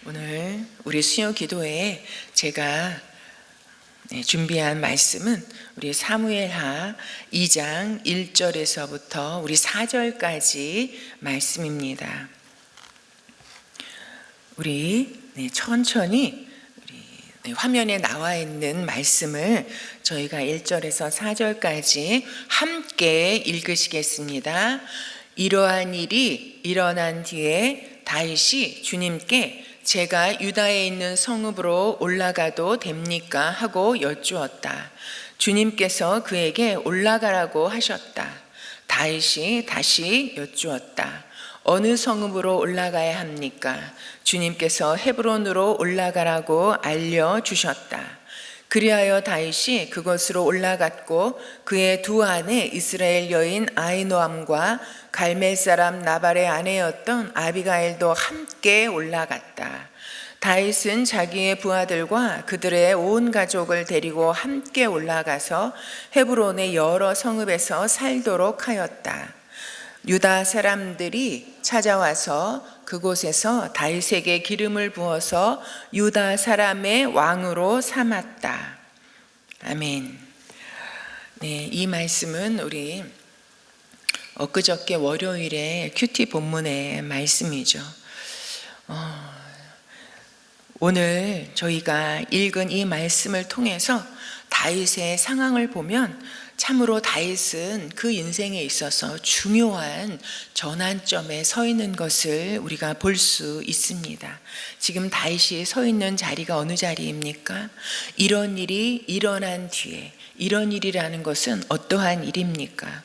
오늘 우리 수요 기도회에 제가 준비한 말씀은 우리 사무엘하 2장 1절에서부터 우리 4절까지 말씀입니다. 우리 천천히 화면에 나와 있는 말씀을 저희가 1절에서 4절까지 함께 읽으시겠습니다. 이러한 일이 일어난 뒤에 다윗이 주님께 제가 유다에 있는 성읍으로 올라가도 됩니까? 하고 여쭈었다. 주님께서 그에게 올라가라고 하셨다. 다윗이 다시 여쭈었다. 어느 성읍으로 올라가야 합니까? 주님께서 헤브론으로 올라가라고 알려주셨다. 그리하여 다윗이 그곳으로 올라갔고 그의 두 아내 이스라엘 여인 아히노암과 갈멜 사람 나발의 아내였던 아비가일도 함께 올라갔다. 다윗은 자기의 부하들과 그들의 온 가족을 데리고 함께 올라가서 헤브론의 여러 성읍에서 살도록 하였다. 유다 사람들이 찾아와서 그곳에서 다윗에게 기름을 부어서 유다 사람의 왕으로 삼았다. 아멘. 이 말씀은 우리 엊그저께 월요일에 큐티 본문의 말씀이죠. 오늘 저희가 읽은 이 말씀을 통해서 다윗의 상황을 보면 참으로 다윗은 그 인생에 있어서 중요한 전환점에 서 있는 것을 우리가 볼 수 있습니다. 지금 다윗이 서 있는 자리가 어느 자리입니까? 이런 일이 일어난 뒤에, 이런 일이라는 것은 어떠한 일입니까?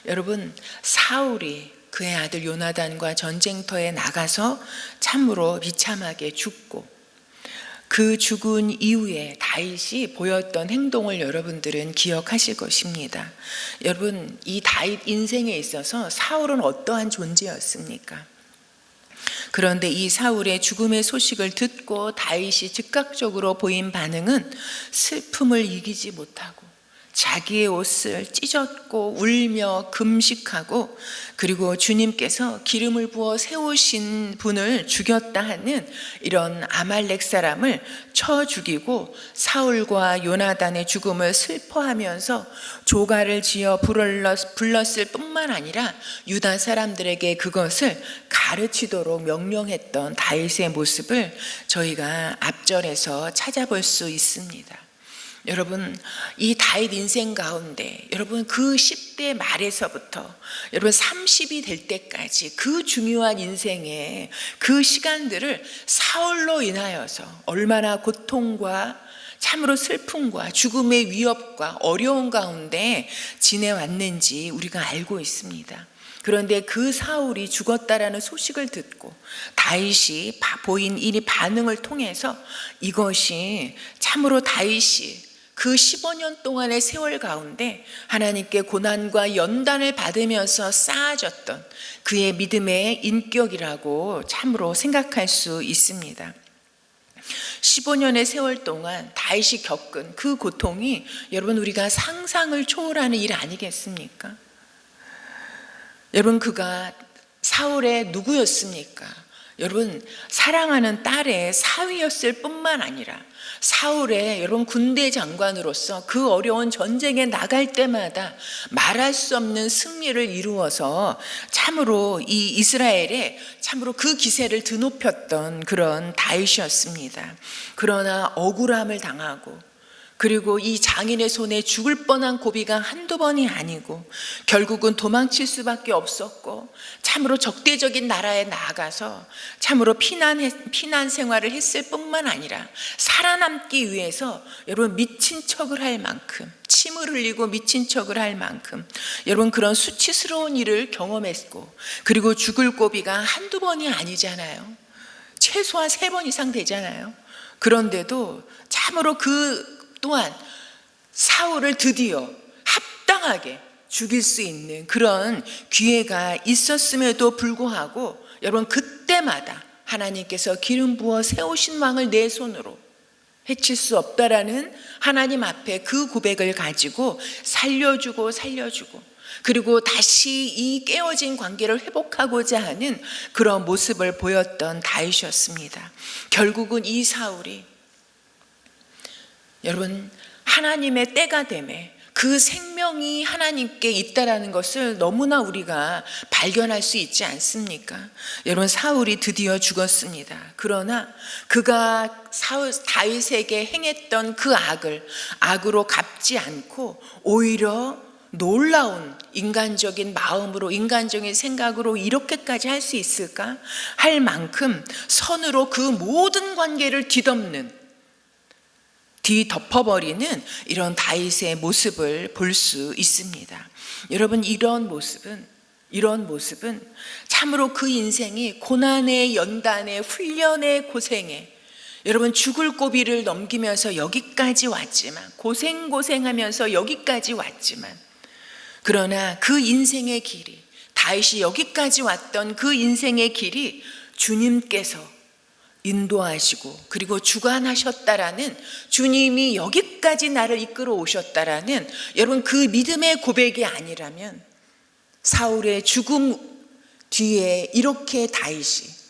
여러분, 사울이 그의 아들 요나단과 전쟁터에 나가서 참으로 비참하게 죽고 그 죽은 이후에 다윗이 보였던 행동을 여러분들은 기억하실 것입니다. 여러분, 이 다윗 인생에 있어서 사울은 어떠한 존재였습니까? 그런데 이 사울의 죽음의 소식을 듣고 다윗이 즉각적으로 보인 반응은 슬픔을 이기지 못하고 자기의 옷을 찢었고 울며 금식하고 그리고 주님께서 기름을 부어 세우신 분을 죽였다 하는 이런 아말렉 사람을 쳐 죽이고 사울과 요나단의 죽음을 슬퍼하면서 조가를 지어 불렀을 뿐만 아니라 유다 사람들에게 그것을 가르치도록 명령했던 다윗의 모습을 저희가 앞절에서 찾아볼 수 있습니다. 여러분, 이 다윗 인생 가운데 여러분 그 10대 말에서부터 여러분 30이 될 때까지 그 중요한 인생의 그 시간들을 사울로 인하여서 얼마나 고통과 참으로 슬픔과 죽음의 위협과 어려운 가운데 지내왔는지 우리가 알고 있습니다. 그런데 그 사울이 죽었다라는 소식을 듣고 다윗이 보인 이 반응을 통해서 이것이 참으로 다윗이 그 15년 동안의 세월 가운데 하나님께 고난과 연단을 받으면서 쌓아졌던 그의 믿음의 인격이라고 참으로 생각할 수 있습니다. 15년의 세월 동안 다윗이 겪은 그 고통이 여러분 우리가 상상을 초월하는 일 아니겠습니까? 여러분, 그가 사울의 누구였습니까? 여러분, 사랑하는 딸의 사위였을 뿐만 아니라 사울의 여러분 군대 장관으로서 그 어려운 전쟁에 나갈 때마다 말할 수 없는 승리를 이루어서 참으로 이 이스라엘에 참으로 그 기세를 드높였던 그런 다윗이었습니다. 그러나 억울함을 당하고 그리고 이 장인의 손에 죽을 뻔한 고비가 한두 번이 아니고 결국은 도망칠 수밖에 없었고 참으로 적대적인 나라에 나가서 참으로 피난 생활을 했을 뿐만 아니라 살아남기 위해서 여러분 미친 척을 할 만큼 침을 흘리고 미친 척을 할 만큼 여러분 그런 수치스러운 일을 경험했고 그리고 죽을 고비가 한두 번이 아니잖아요. 최소한 3번 이상 되잖아요. 그런데도 참으로 그 또한 사울을 드디어 합당하게 죽일 수 있는 그런 기회가 있었음에도 불구하고 여러분 그때마다 하나님께서 기름 부어 세우신 왕을 내 손으로 해칠 수 없다라는 하나님 앞에 그 고백을 가지고 살려주고 그리고 다시 이 깨어진 관계를 회복하고자 하는 그런 모습을 보였던 다윗이었습니다. 결국은 이 사울이 여러분 하나님의 때가 되매 그 생명이 하나님께 있다라는 것을 너무나 우리가 발견할 수 있지 않습니까? 여러분 사울이 드디어 죽었습니다. 그러나 그가 다윗에게 행했던 그 악으로 갚지 않고 오히려 놀라운 인간적인 마음으로 인간적인 생각으로 이렇게까지 할 수 있을까? 할 만큼 선으로 그 모든 관계를 뒤덮어버리는 이런 다윗의 모습을 볼 수 있습니다. 여러분 이런 모습은 참으로 그 인생이 고난의 연단의 훈련의 고생에 여러분 죽을 고비를 넘기면서 여기까지 왔지만 고생하면서 여기까지 왔지만 그러나 그 인생의 길이 다윗이 여기까지 왔던 그 인생의 길이 주님께서 인도하시고 그리고 주관하셨다라는 주님이 여기까지 나를 이끌어 오셨다라는 여러분 그 믿음의 고백이 아니라면 사울의 죽음 뒤에 이렇게 다윗이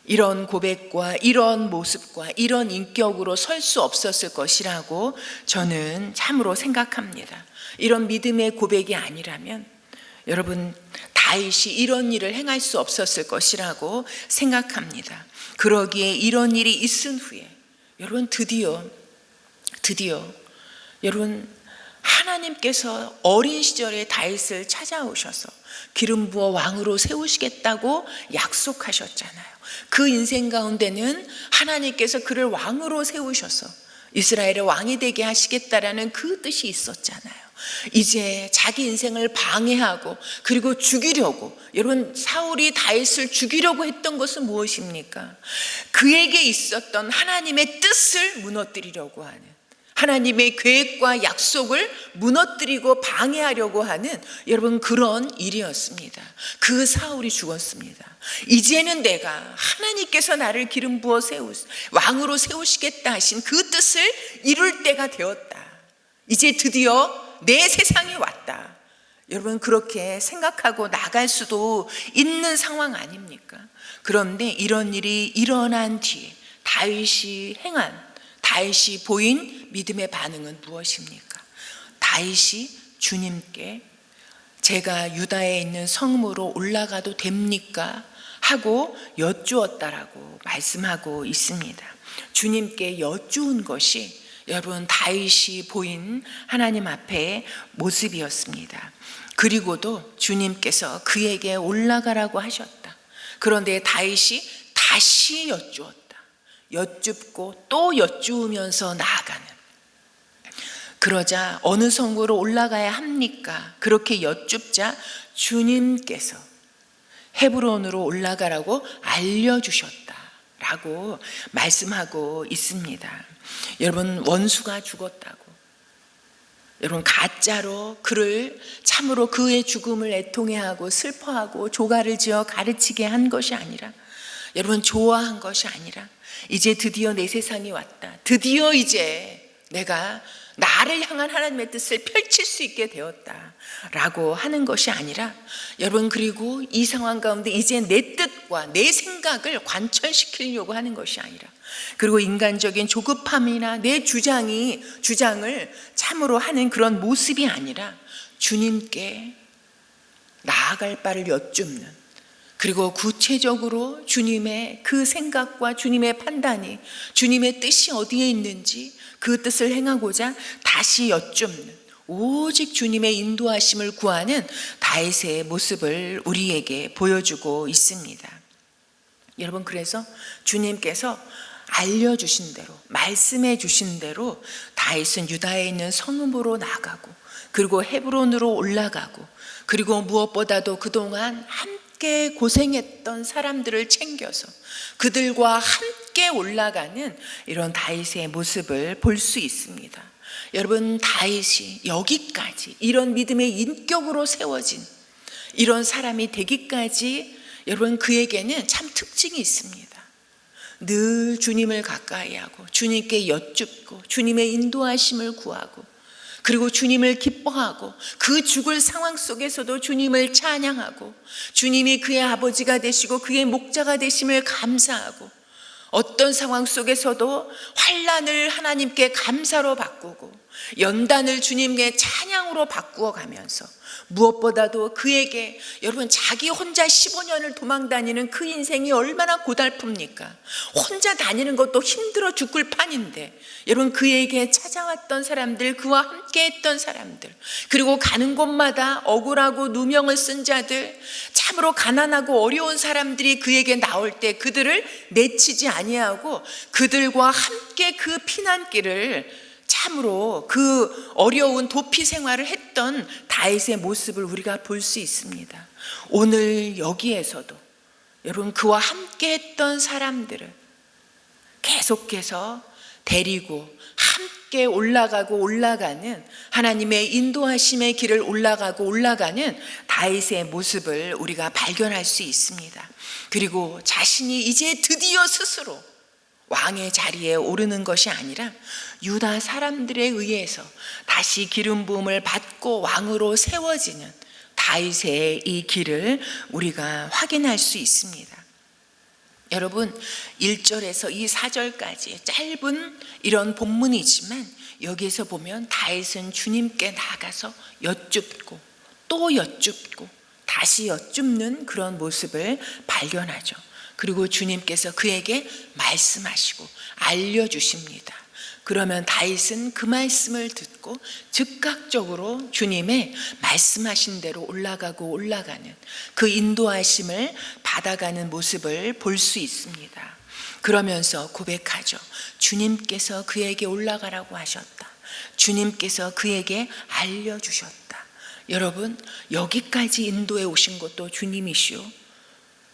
이런 고백과 이런 모습과 이런 인격으로 설 수 없었을 것이라고 저는 참으로 생각합니다. 이런 믿음의 고백이 아니라면 여러분 다윗이 이런 일을 행할 수 없었을 것이라고 생각합니다. 그러기에 이런 일이 있은 후에 여러분 드디어 여러분 하나님께서 어린 시절에 다윗을 찾아오셔서 기름 부어 왕으로 세우시겠다고 약속하셨잖아요. 그 인생 가운데는 하나님께서 그를 왕으로 세우셔서 이스라엘의 왕이 되게 하시겠다라는 그 뜻이 있었잖아요. 이제 자기 인생을 방해하고 그리고 죽이려고 여러분 사울이 다윗을 죽이려고 했던 것은 무엇입니까? 그에게 있었던 하나님의 뜻을 무너뜨리려고 하는 하나님의 계획과 약속을 무너뜨리고 방해하려고 하는 여러분 그런 일이었습니다. 그 사울이 죽었습니다. 이제는 내가 하나님께서 나를 기름 부어 왕으로 세우시겠다 하신 그 뜻을 이룰 때가 되었다. 이제 드디어 내 세상이 왔다. 여러분 그렇게 생각하고 나갈 수도 있는 상황 아닙니까? 그런데 이런 일이 일어난 뒤에 다윗이 보인 믿음의 반응은 무엇입니까? 다윗이 주님께 제가 유다에 있는 성읍으로 올라가도 됩니까? 하고 여쭈었다라고 말씀하고 있습니다. 주님께 여쭈은 것이 여러분 다윗이 보인 하나님 앞의 모습이었습니다. 그리고도 주님께서 그에게 올라가라고 하셨다. 그런데 다윗이 다시 여쭙고 또 여쭈으면서 나아가는 그러자 어느 성으로 올라가야 합니까? 그렇게 여쭙자 주님께서 헤브론으로 올라가라고 알려주셨다라고 말씀하고 있습니다. 여러분 원수가 죽었다고 여러분 가짜로 그를 참으로 그의 죽음을 애통해하고 슬퍼하고 조가를 지어 가르치게 한 것이 아니라 여러분 좋아한 것이 아니라 이제 드디어 내 세상이 왔다. 드디어 이제 내가 나를 향한 하나님의 뜻을 펼칠 수 있게 되었다라고 하는 것이 아니라 여러분 그리고 이 상황 가운데 이제 내 뜻과 내 생각을 관철시키려고 하는 것이 아니라 그리고 인간적인 조급함이나 내 주장을 참으로 하는 그런 모습이 아니라 주님께 나아갈 바를 여쭙는 그리고 구체적으로 주님의 그 생각과 주님의 판단이 주님의 뜻이 어디에 있는지 그 뜻을 행하고자 다시 여쭙는 오직 주님의 인도하심을 구하는 다윗의 모습을 우리에게 보여주고 있습니다. 여러분 그래서 주님께서 알려주신 대로 말씀해 주신 대로 다윗은 유다에 있는 성읍으로 나가고 그리고 헤브론으로 올라가고 그리고 무엇보다도 그동안 함께 고생했던 사람들을 챙겨서 그들과 함께 올라가는 이런 다윗의 모습을 볼 수 있습니다. 여러분 다윗이 여기까지 이런 믿음의 인격으로 세워진 이런 사람이 되기까지 여러분 그에게는 참 특징이 있습니다. 늘 주님을 가까이 하고 주님께 여쭙고 주님의 인도하심을 구하고 그리고 주님을 기뻐하고 그 죽을 상황 속에서도 주님을 찬양하고 주님이 그의 아버지가 되시고 그의 목자가 되심을 감사하고 어떤 상황 속에서도 환난을 하나님께 감사로 바꾸고 연단을 주님께 찬양으로 바꾸어 가면서 무엇보다도 그에게 여러분 자기 혼자 15년을 도망 다니는 그 인생이 얼마나 고달픕니까? 혼자 다니는 것도 힘들어 죽을 판인데 여러분 그에게 찾아왔던 사람들, 그와 함께 했던 사람들, 그리고 가는 곳마다 억울하고 누명을 쓴 자들, 참으로 가난하고 어려운 사람들이 그에게 나올 때 그들을 내치지 아니하고 그들과 함께 그 피난길을 참으로 그 어려운 도피 생활을 했던 다윗의 모습을 우리가 볼 수 있습니다. 오늘 여기에서도 여러분 그와 함께 했던 사람들을 계속해서 데리고 함께 올라가는 하나님의 인도하심의 길을 올라가는 다윗의 모습을 우리가 발견할 수 있습니다. 그리고 자신이 이제 드디어 스스로 왕의 자리에 오르는 것이 아니라 유다 사람들에 의해서 다시 기름 부음을 받고 왕으로 세워지는 다윗의 이 길을 우리가 확인할 수 있습니다. 여러분 1절에서 이 4절까지 짧은 이런 본문이지만 여기에서 보면 다윗은 주님께 나아가서 여쭙고 또 여쭙고 다시 여쭙는 그런 모습을 발견하죠. 그리고 주님께서 그에게 말씀하시고 알려주십니다. 그러면 다윗은 그 말씀을 듣고 즉각적으로 주님의 말씀하신 대로 올라가는 그 인도하심을 받아가는 모습을 볼 수 있습니다. 그러면서 고백하죠. 주님께서 그에게 올라가라고 하셨다. 주님께서 그에게 알려주셨다. 여러분 여기까지 인도해 오신 것도 주님이시오.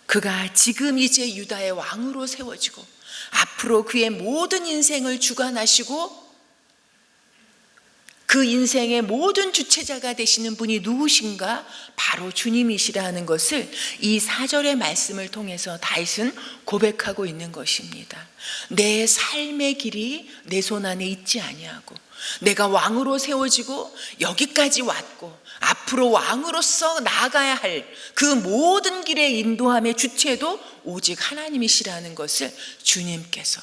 그가 지금 이제 유다의 왕으로 세워지고 앞으로 그의 모든 인생을 주관하시고 그 인생의 모든 주체자가 되시는 분이 누구신가? 바로 주님이시라는 것을 이 4절의 말씀을 통해서 다윗은 고백하고 있는 것입니다. 내 삶의 길이 내 손 안에 있지 아니하고 내가 왕으로 세워지고 여기까지 왔고 앞으로 왕으로서 나아가야 할 그 모든 길의 인도함의 주체도 오직 하나님이시라는 것을 주님께서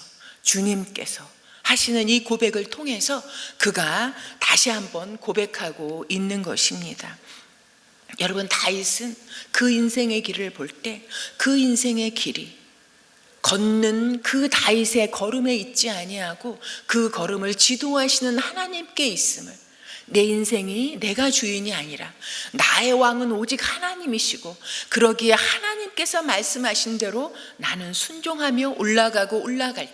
하시는 이 고백을 통해서 그가 다시 한번 고백하고 있는 것입니다. 여러분 다윗은 그 인생의 길을 볼 때 그 인생의 길이 걷는 그 다윗의 걸음에 있지 아니하고 그 걸음을 지도하시는 하나님께 있음을, 내 인생이 내가 주인이 아니라 나의 왕은 오직 하나님이시고 그러기에 하나님께서 말씀하신 대로 나는 순종하며 올라갈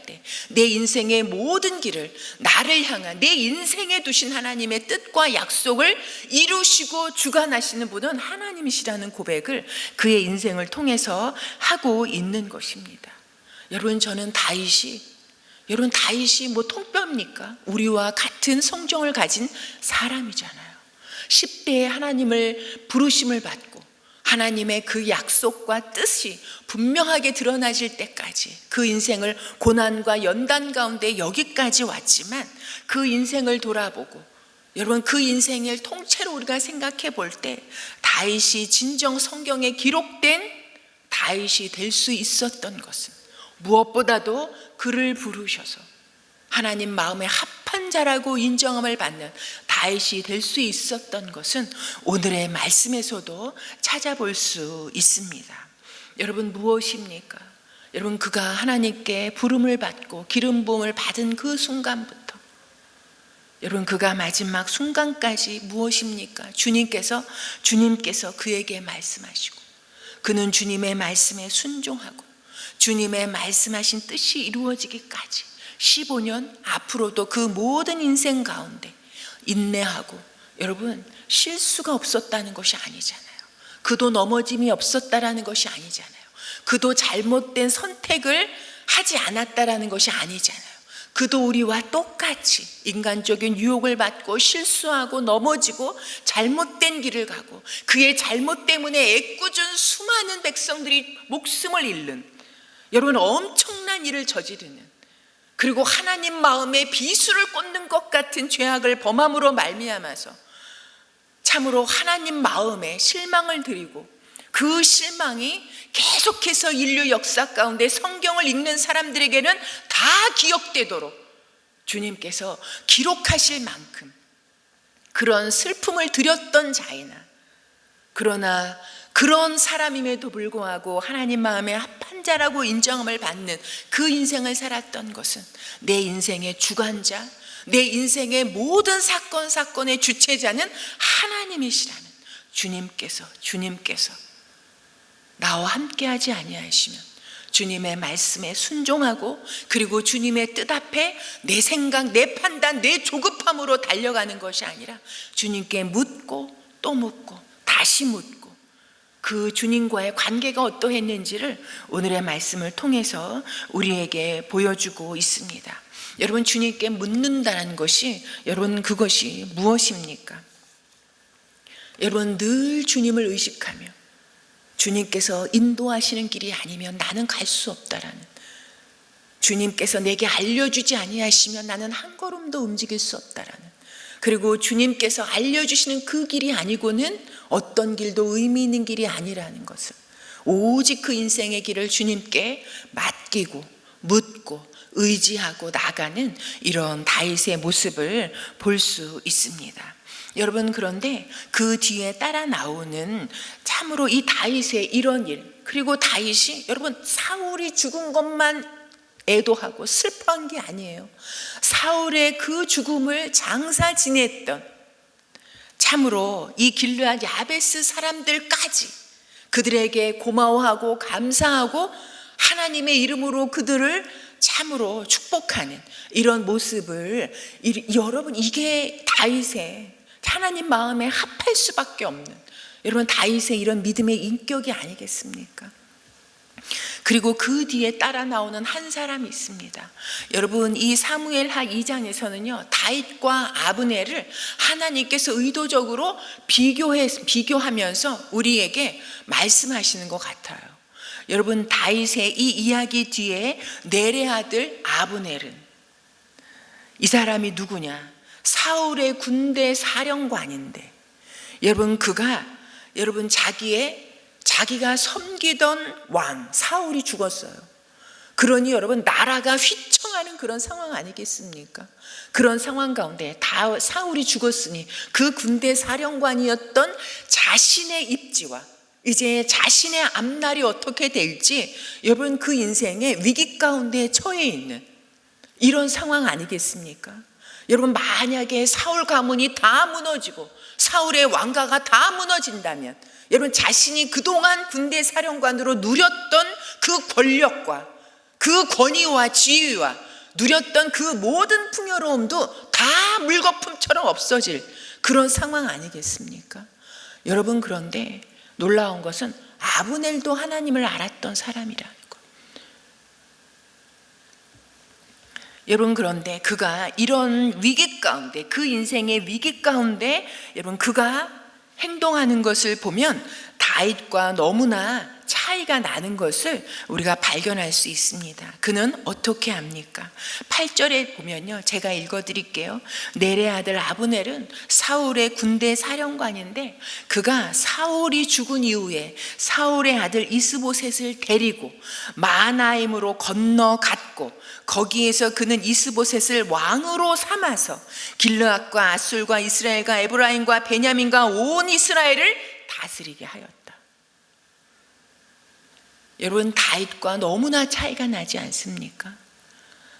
때 내 인생의 모든 길을 나를 향한 내 인생에 두신 하나님의 뜻과 약속을 이루시고 주관하시는 분은 하나님이시라는 고백을 그의 인생을 통해서 하고 있는 것입니다. 여러분 저는 다윗이 뭐 통뼈입니까? 우리와 같은 성정을 가진 사람이잖아요. 10대에 하나님을 부르심을 받고 하나님의 그 약속과 뜻이 분명하게 드러나질 때까지 그 인생을 고난과 연단 가운데 여기까지 왔지만 그 인생을 돌아보고 여러분 그 인생을 통째로 우리가 생각해 볼 때 다윗이 진정 성경에 기록된 다윗이 될 수 있었던 것은 무엇보다도 그를 부르셔서 하나님 마음에 합한 자라고 인정함을 받는 다윗이 될 수 있었던 것은 오늘의 말씀에서도 찾아볼 수 있습니다. 여러분 무엇입니까? 여러분 그가 하나님께 부름을 받고 기름 부음을 받은 그 순간부터 여러분 그가 마지막 순간까지 무엇입니까? 주님께서 그에게 말씀하시고 그는 주님의 말씀에 순종하고 주님의 말씀하신 뜻이 이루어지기까지 15년 앞으로도 그 모든 인생 가운데 인내하고 여러분 실수가 없었다는 것이 아니잖아요. 그도 넘어짐이 없었다라는 것이 아니잖아요. 그도 잘못된 선택을 하지 않았다라는 것이 아니잖아요. 그도 우리와 똑같이 인간적인 유혹을 받고 실수하고 넘어지고 잘못된 길을 가고 그의 잘못 때문에 애꿎은 수많은 백성들이 목숨을 잃는 여러분 엄청난 일을 저지르는 그리고 하나님 마음에 비수를 꽂는 것 같은 죄악을 범함으로 말미암아서 참으로 하나님 마음에 실망을 드리고 그 실망이 계속해서 인류 역사 가운데 성경을 읽는 사람들에게는 다 기억되도록 주님께서 기록하실 만큼 그런 슬픔을 드렸던 자이나, 그러나 그런 사람임에도 불구하고 하나님 마음에 합한 자라고 인정함을 받는 그 인생을 살았던 것은 내 인생의 주관자, 내 인생의 모든 사건의 주체자는 하나님이시라는 주님께서 나와 함께하지 아니하시면 주님의 말씀에 순종하고 그리고 주님의 뜻 앞에 내 생각, 내 판단, 내 조급함으로 달려가는 것이 아니라 주님께 묻고 또 묻고 다시 묻고 그 주님과의 관계가 어떠했는지를 오늘의 말씀을 통해서 우리에게 보여주고 있습니다. 여러분, 주님께 묻는다는 것이, 여러분, 그것이 무엇입니까? 여러분, 늘 주님을 의식하며 주님께서 인도하시는 길이 아니면 나는 갈 수 없다라는, 주님께서 내게 알려주지 아니하시면 나는 한 걸음도 움직일 수 없다라는, 그리고 주님께서 알려주시는 그 길이 아니고는 어떤 길도 의미 있는 길이 아니라는 것을, 오직 그 인생의 길을 주님께 맡기고 묻고 의지하고 나가는 이런 다윗의 모습을 볼 수 있습니다. 여러분, 그런데 그 뒤에 따라 나오는 참으로 이 다윗의 이런 일, 그리고 다윗이 여러분 사울이 죽은 것만 애도하고 슬퍼한 게 아니에요. 사울의 그 죽음을 장사 지냈던 참으로 이 길르앗 야베스 사람들까지 그들에게 고마워하고 감사하고 하나님의 이름으로 그들을 참으로 축복하는 이런 모습을, 여러분, 이게 다윗의 하나님 마음에 합할 수밖에 없는, 여러분, 다윗의 이런 믿음의 인격이 아니겠습니까? 그리고 그 뒤에 따라 나오는 한 사람이 있습니다. 여러분, 이 사무엘하 2장에서는요 다윗과 아브넬을 하나님께서 의도적으로 비교하면서 우리에게 말씀하시는 것 같아요. 여러분, 다윗의 이 이야기 뒤에 넬의 아들 아브넬은, 이 사람이 누구냐? 사울의 군대 사령관인데, 여러분, 그가 여러분 자기가 섬기던 왕 사울이 죽었어요. 그러니 여러분 나라가 휘청하는 그런 상황 아니겠습니까? 그런 상황 가운데 다 사울이 죽었으니 그 군대 사령관이었던 자신의 입지와 이제 자신의 앞날이 어떻게 될지, 여러분 그 인생의 위기 가운데 처해 있는 이런 상황 아니겠습니까? 여러분, 만약에 사울 가문이 다 무너지고 사울의 왕가가 다 무너진다면, 여러분 자신이 그동안 군대 사령관으로 누렸던 그 권력과 그 권위와 지위와 누렸던 그 모든 풍요로움도 다 물거품처럼 없어질 그런 상황 아니겠습니까? 여러분, 그런데 놀라운 것은 아브넬도 하나님을 알았던 사람이라는 것. 여러분, 그런데 그가 이런 위기 가운데, 그 인생의 위기 가운데 여러분 그가 행동하는 것을 보면 다윗과 너무나 차이가 나는 것을 우리가 발견할 수 있습니다. 그는 어떻게 합니까? 8절에 보면요, 제가 읽어드릴게요. 넬의 아들 아브넬은 사울의 군대 사령관인데, 그가 사울이 죽은 이후에 사울의 아들 이스보셋을 데리고 마하나임으로 건너갔고, 거기에서 그는 이스보셋을 왕으로 삼아서 길르앗과 아술과 이스라엘과 에브라임과 베냐민과 온 이스라엘을 다스리게 하였다. 여러분, 다윗과 너무나 차이가 나지 않습니까?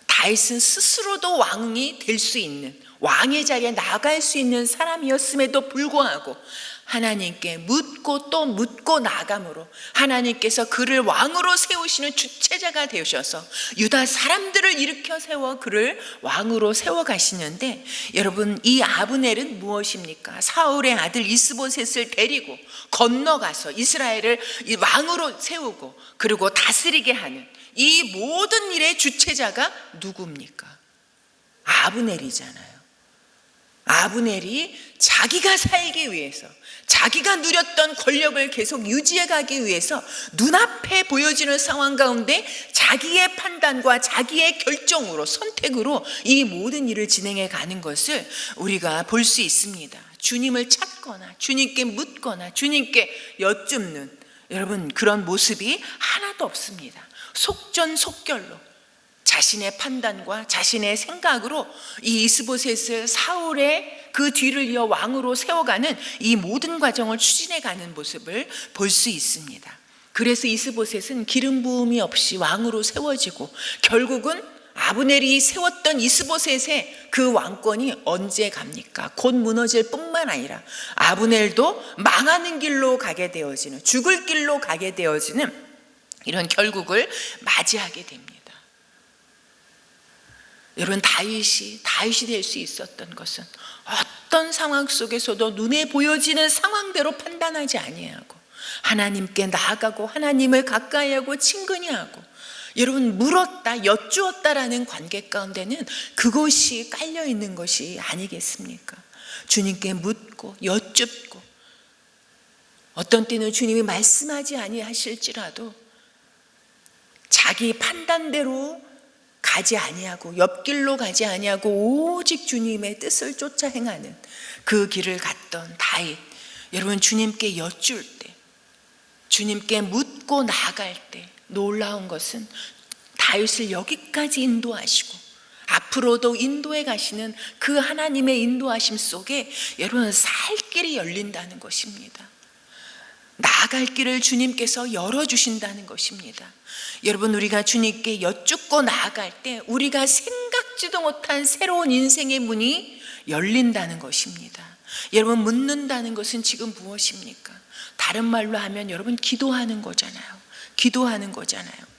다윗은 스스로도 왕이 될 수 있는, 왕의 자리에 나갈 수 있는 사람이었음에도 불구하고 하나님께 묻고 또 묻고 나감으로 하나님께서 그를 왕으로 세우시는 주체자가 되셔서 유다 사람들을 일으켜 세워 그를 왕으로 세워 가시는데, 여러분 이 아브넬은 무엇입니까? 사울의 아들 이스보셋을 데리고 건너가서 이스라엘을 왕으로 세우고 그리고 다스리게 하는 이 모든 일의 주체자가 누굽니까? 아브넬이잖아요. 아브넬이 자기가 살기 위해서, 자기가 누렸던 권력을 계속 유지해 가기 위해서 눈앞에 보여지는 상황 가운데 자기의 판단과 자기의 결정으로, 선택으로 이 모든 일을 진행해 가는 것을 우리가 볼 수 있습니다. 주님을 찾거나 주님께 묻거나 주님께 여쭙는, 여러분, 그런 모습이 하나도 없습니다. 속전속결로 자신의 판단과 자신의 생각으로 이 이스보셋을 사울의 그 뒤를 이어 왕으로 세워가는 이 모든 과정을 추진해가는 모습을 볼 수 있습니다. 그래서 이스보셋은 기름 부음이 없이 왕으로 세워지고 결국은 아브넬이 세웠던 이스보셋의 그 왕권이 언제 갑니까? 곧 무너질 뿐만 아니라 아브넬도 망하는 길로 가게 되어지는, 죽을 길로 가게 되어지는 이런 결국을 맞이하게 됩니다. 여러분, 다윗이 될 수 있었던 것은 어떤 상황 속에서도 눈에 보여지는 상황대로 판단하지 아니하고 하나님께 나아가고 하나님을 가까이하고 친근히 하고, 여러분, 물었다 여쭈었다라는 관계 가운데는 그것이 깔려 있는 것이 아니겠습니까? 주님께 묻고 여쭙고, 어떤 때는 주님이 말씀하지 아니하실지라도 자기 판단대로 가지 아니하고 옆길로 가지 아니하고 오직 주님의 뜻을 쫓아 행하는 그 길을 갔던 다윗. 여러분, 주님께 여쭐 때, 주님께 묻고 나아갈 때 놀라운 것은 다윗을 여기까지 인도하시고 앞으로도 인도해 가시는 그 하나님의 인도하심 속에 여러분 살 길이 열린다는 것입니다. 나아갈 길을 주님께서 열어주신다는 것입니다. 여러분, 우리가 주님께 여쭙고 나아갈 때 우리가 생각지도 못한 새로운 인생의 문이 열린다는 것입니다. 여러분, 묻는다는 것은 지금 무엇입니까? 다른 말로 하면 여러분 기도하는 거잖아요. 기도하는 거잖아요.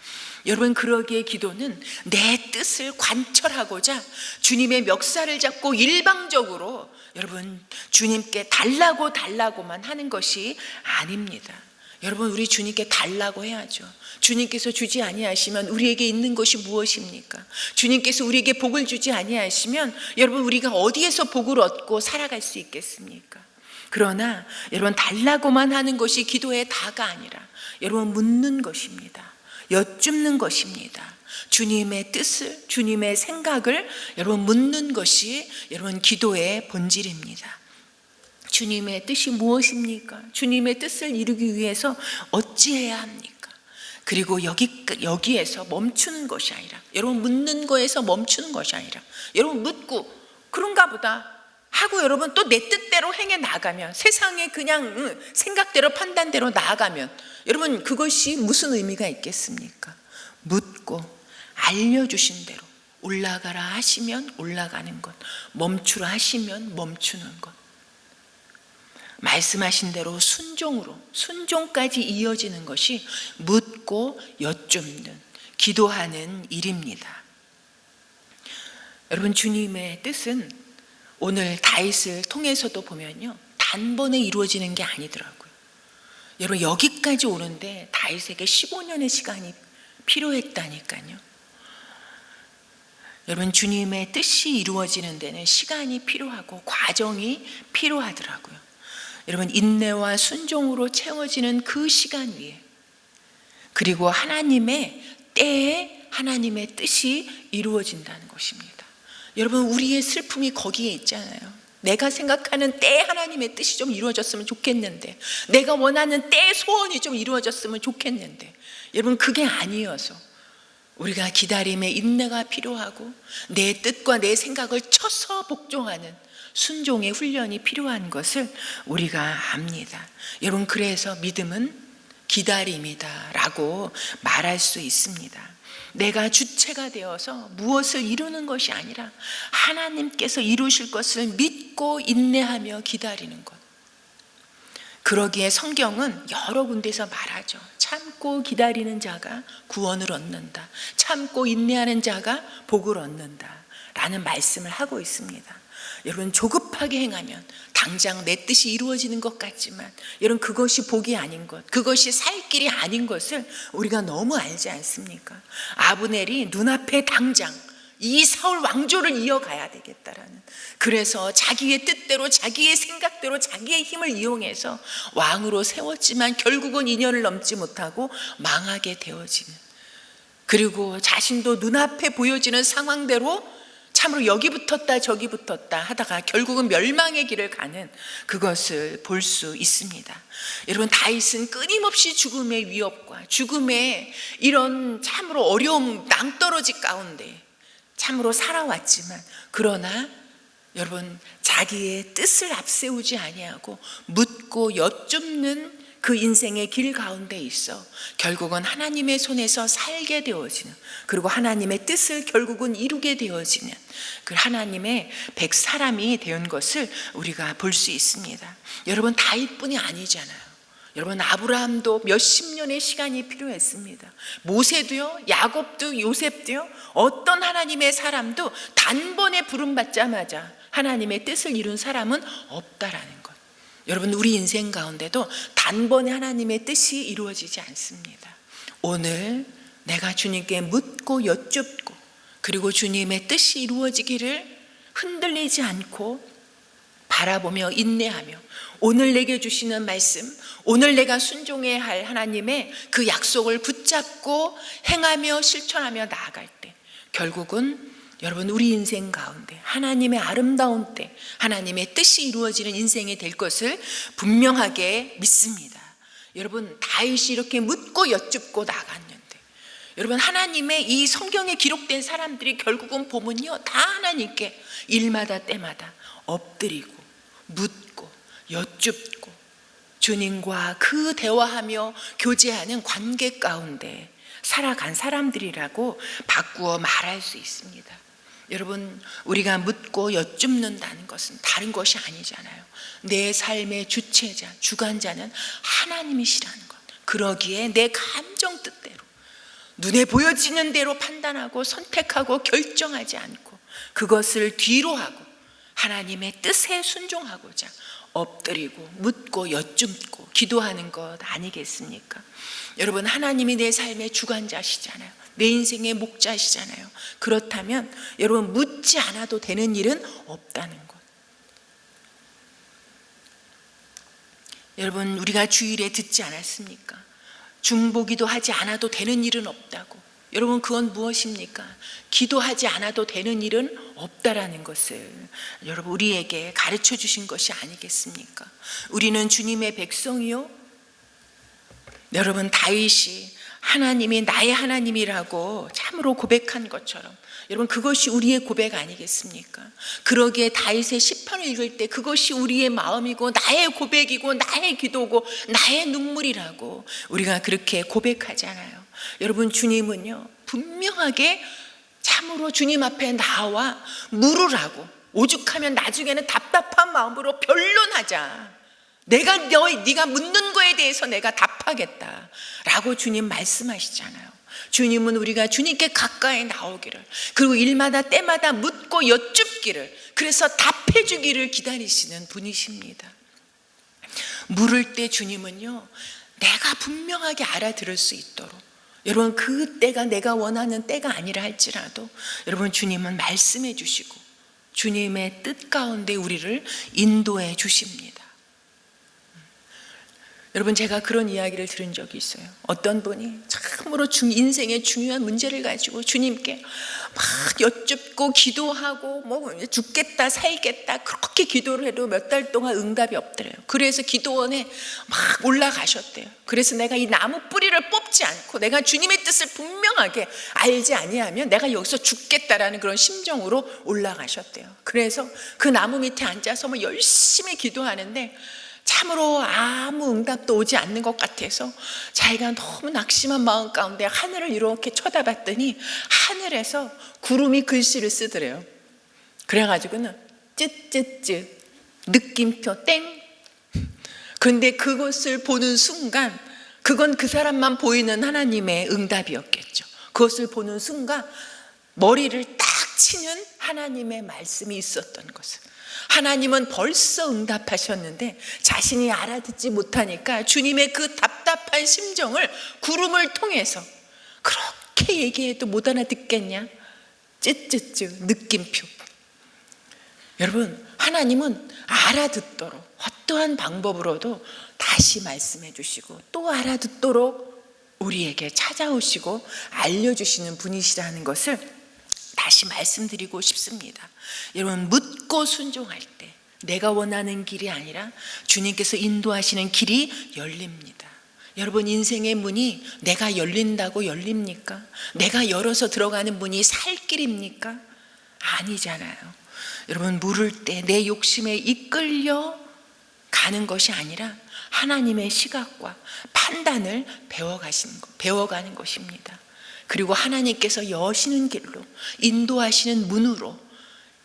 여러분, 그러기에 기도는 내 뜻을 관철하고자 주님의 멱살을 잡고 일방적으로 여러분 주님께 달라고만 하는 것이 아닙니다. 여러분, 우리 주님께 달라고 해야죠. 주님께서 주지 아니하시면 우리에게 있는 것이 무엇입니까? 주님께서 우리에게 복을 주지 아니하시면 여러분 우리가 어디에서 복을 얻고 살아갈 수 있겠습니까? 그러나 여러분, 달라고만 하는 것이 기도의 다가 아니라 여러분 묻는 것입니다. 여쭙는 것입니다. 주님의 뜻을, 주님의 생각을 여러분 묻는 것이 여러분 기도의 본질입니다. 주님의 뜻이 무엇입니까? 주님의 뜻을 이루기 위해서 어찌해야 합니까? 그리고 여기에서 멈추는 것이 아니라, 여러분 묻는 거에서 멈추는 것이 아니라, 여러분 묻고 그런가 보다 하고 여러분 또 내 뜻대로 행해 나가면, 세상에 그냥 생각대로 판단대로 나아가면 여러분 그것이 무슨 의미가 있겠습니까? 묻고 알려주신 대로 올라가라 하시면 올라가는 것, 멈추라 하시면 멈추는 것, 말씀하신 대로 순종까지 이어지는 것이 묻고 여쭙는, 기도하는 일입니다. 여러분, 주님의 뜻은 오늘 다윗을 통해서도 보면요, 단번에 이루어지는 게 아니더라고요. 여러분, 여기까지 오는데 다윗에게 15년의 시간이 필요했다니까요. 여러분, 주님의 뜻이 이루어지는 데는 시간이 필요하고 과정이 필요하더라고요. 여러분, 인내와 순종으로 채워지는 그 시간 위에, 그리고 하나님의 때에 하나님의 뜻이 이루어진다는 것입니다. 여러분, 우리의 슬픔이 거기에 있잖아요. 내가 생각하는 때에 하나님의 뜻이 좀 이루어졌으면 좋겠는데, 내가 원하는 때의 소원이 좀 이루어졌으면 좋겠는데, 여러분 그게 아니어서 우리가 기다림의 인내가 필요하고 내 뜻과 내 생각을 쳐서 복종하는 순종의 훈련이 필요한 것을 우리가 압니다. 여러분, 그래서 믿음은 기다림이다 라고 말할 수 있습니다. 내가 주체가 되어서 무엇을 이루는 것이 아니라 하나님께서 이루실 것을 믿고 인내하며 기다리는 것. 그러기에 성경은 여러 군데서 말하죠. 참고 기다리는 자가 구원을 얻는다, 참고 인내하는 자가 복을 얻는다 라는 말씀을 하고 있습니다. 여러분, 조급하게 행하면 당장 내 뜻이 이루어지는 것 같지만 여러분 그것이 복이 아닌 것, 그것이 살 길이 아닌 것을 우리가 너무 알지 않습니까? 아브넬이 눈앞에 당장 이 사울 왕조를 이어가야 되겠다라는, 그래서 자기의 뜻대로 자기의 생각대로 자기의 힘을 이용해서 왕으로 세웠지만 결국은 2년을 넘지 못하고 망하게 되어지는, 그리고 자신도 눈앞에 보여지는 상황대로 참으로 여기 붙었다 저기 붙었다 하다가 결국은 멸망의 길을 가는 그것을 볼 수 있습니다. 여러분, 다윗은 끊임없이 죽음의 위협과 죽음의 이런 참으로 어려움, 낭떠러지 가운데 참으로 살아왔지만, 그러나 여러분, 자기의 뜻을 앞세우지 아니하고 묻고 여쭙는 그 인생의 길 가운데 있어 결국은 하나님의 손에서 살게 되어지는, 그리고 하나님의 뜻을 결국은 이루게 되어지는 그 하나님의 백사람이 된 것을 우리가 볼 수 있습니다. 여러분, 다윗뿐이 아니잖아요. 여러분, 아브라함도 몇십 년의 시간이 필요했습니다. 모세도요, 야곱도, 요셉도요, 어떤 하나님의 사람도 단번에 부름받자마자 하나님의 뜻을 이룬 사람은 없다라는 것. 여러분, 우리 인생 가운데도 단번에 하나님의 뜻이 이루어지지 않습니다. 오늘 내가 주님께 묻고 여쭙고, 그리고 주님의 뜻이 이루어지기를 흔들리지 않고 바라보며 인내하며, 오늘 내게 주시는 말씀, 오늘 내가 순종해야 할 하나님의 그 약속을 붙잡고 행하며 실천하며 나아갈 때, 결국은 여러분, 우리 인생 가운데 하나님의 아름다운 때 하나님의 뜻이 이루어지는 인생이 될 것을 분명하게 믿습니다. 여러분, 다윗이 이렇게 묻고 여쭙고 나갔는데, 여러분, 하나님의 이 성경에 기록된 사람들이 결국은 보면요, 다 하나님께 일마다 때마다 엎드리고 묻고 여쭙고 주님과 그 대화하며 교제하는 관계 가운데 살아간 사람들이라고 바꾸어 말할 수 있습니다. 여러분, 우리가 묻고 여쭙는다는 것은 다른 것이 아니잖아요. 내 삶의 주체자, 주관자는 하나님이시라는 것. 그러기에 내 감정 뜻대로, 눈에 보여지는 대로 판단하고 선택하고 결정하지 않고 그것을 뒤로 하고 하나님의 뜻에 순종하고자 엎드리고 묻고 여쭙고 기도하는 것 아니겠습니까? 여러분, 하나님이 내 삶의 주관자시잖아요. 내 인생의 목자시잖아요. 그렇다면 여러분, 묻지 않아도 되는 일은 없다는 것. 여러분, 우리가 주일에 듣지 않았습니까? 중보기도 하지 않아도 되는 일은 없다고. 여러분, 그건 무엇입니까? 기도하지 않아도 되는 일은 없다라는 것을 여러분, 우리에게 가르쳐 주신 것이 아니겠습니까? 우리는 주님의 백성이요, 여러분, 다윗이 하나님이 나의 하나님이라고 참으로 고백한 것처럼, 여러분, 그것이 우리의 고백 아니겠습니까? 그러기에 다윗의 시편을 읽을 때 그것이 우리의 마음이고 나의 고백이고 나의 기도고 나의 눈물이라고 우리가 그렇게 고백하잖아요. 여러분, 주님은요, 분명하게 참으로 주님 앞에 나와 물으라고, 오죽하면 나중에는 답답한 마음으로 변론하자, 네가 묻는 거에 대해서 내가 답하겠다라고 주님 말씀하시잖아요. 주님은 우리가 주님께 가까이 나오기를, 그리고 일마다 때마다 묻고 여쭙기를, 그래서 답해 주기를 기다리시는 분이십니다. 물을 때 주님은요, 내가 분명하게 알아들을 수 있도록, 여러분, 그 때가 내가 원하는 때가 아니라 할지라도 여러분, 주님은 말씀해 주시고 주님의 뜻 가운데 우리를 인도해 주십니다. 여러분, 제가 그런 이야기를 들은 적이 있어요. 어떤 분이 참으로 인생의 중요한 문제를 가지고 주님께 막 여쭙고 기도하고 뭐 죽겠다 살겠다 그렇게 기도를 해도 몇 달 동안 응답이 없더래요. 그래서 기도원에 막 올라가셨대요. 그래서 내가 이 나무 뿌리를 뽑지 않고 내가 주님의 뜻을 분명하게 알지 아니하면 내가 여기서 죽겠다라는 그런 심정으로 올라가셨대요. 그래서 그 나무 밑에 앉아서 뭐 열심히 기도하는데 참으로 아무 응답도 오지 않는 것 같아서 자기가 너무 낙심한 마음 가운데 하늘을 이렇게 쳐다봤더니 하늘에서 구름이 글씨를 쓰더래요. 그래가지고는 쯧쯧쯧 느낌표 땡. 그런데 그것을 보는 순간 그건 그 사람만 보이는 하나님의 응답이었겠죠. 그것을 보는 순간 머리를 딱 치는 하나님의 말씀이 있었던 것을, 하나님은 벌써 응답하셨는데 자신이 알아듣지 못하니까 주님의 그 답답한 심정을 구름을 통해서 그렇게 얘기해도 못 알아듣겠냐? 쯔쯔쯔 느낌표. 여러분, 하나님은 알아듣도록 어떠한 방법으로도 다시 말씀해 주시고 또 알아듣도록 우리에게 찾아오시고 알려주시는 분이시라는 것을 다시 말씀드리고 싶습니다. 여러분, 묻고 순종할 때 내가 원하는 길이 아니라 주님께서 인도하시는 길이 열립니다. 여러분, 인생의 문이 내가 열린다고 열립니까? 내가 열어서 들어가는 문이 살 길입니까? 아니잖아요. 여러분, 물을 때 내 욕심에 이끌려 가는 것이 아니라 하나님의 시각과 판단을 배워가는 것입니다. 그리고 하나님께서 여시는 길로, 인도하시는 문으로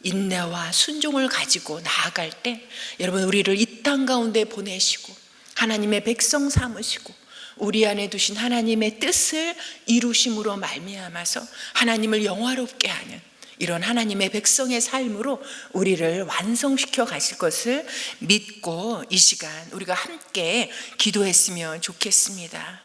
인내와 순종을 가지고 나아갈 때 여러분, 우리를 이 땅 가운데 보내시고 하나님의 백성 삼으시고 우리 안에 두신 하나님의 뜻을 이루심으로 말미암아서 하나님을 영화롭게 하는 이런 하나님의 백성의 삶으로 우리를 완성시켜 가실 것을 믿고 이 시간 우리가 함께 기도했으면 좋겠습니다.